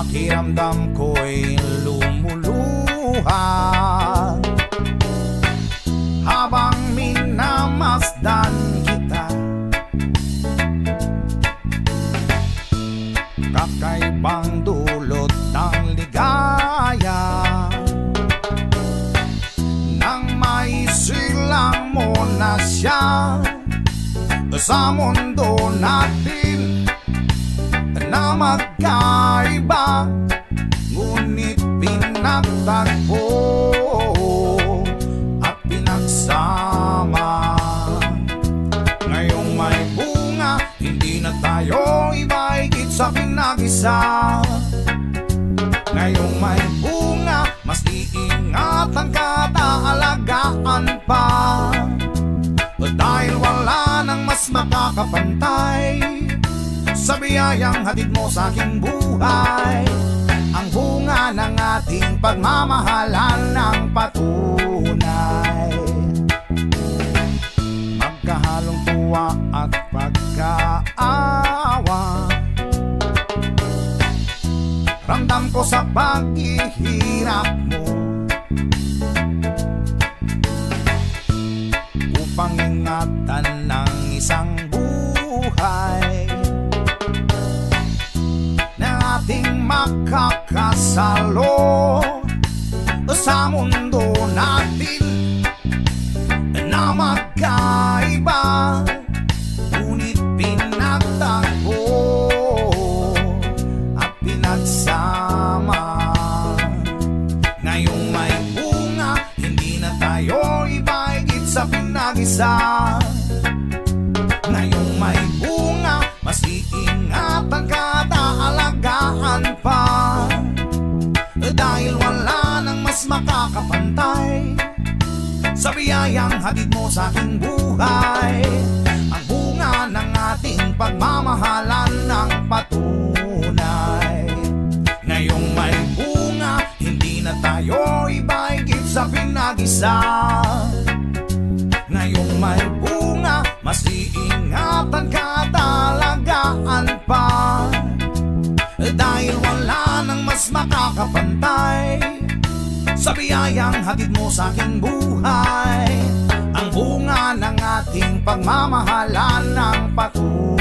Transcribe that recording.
Pakiramdam ko'y lumuluha habang minamasdan kita. Kakaibang dulot ng ligaya nang maisilang mo na siya sa mundo natin na magkaiba, ngunit pinagtagpo at pinagsama. Ngayong may bunga, hindi na tayo iba higit sa pinag-isa. Ngayong may bunga, mas iingatan ka, taalagaan pa, dahil wala nang mas makakapantay sa biyayang hatid mo sa aking buhay. Ang bunga ng ating pagmamahalan ng patunay, magkahalong tuwa at pagkaawa. Ramdam ko sa paghihirap mo upang ingatan ng isang buhay na ating makakasalo sa mundo natin na magkaiba, ngunit pinagtagpo at pinagsama. Ngayong may bunga, hindi na tayo iba higit sa pinag-isa. Ngayong may bunga, mas iingatan ka, taalagaan pa, dahil wala nang mas makakapantay sa biyayang hatid mo sa aking buhay. Ang bunga ng ating pagmamahalan ng patunay. Ngayong may bunga, hindi na tayo iba higit sa pinag-isa. Ngayong may bunga, mas iingatan ka, taalagaan pa, dahil wala nang mas makakapantay sa biyayang hatid mo sa aking buhay. Ang bunga ng ating pagmamahalan ng patunay.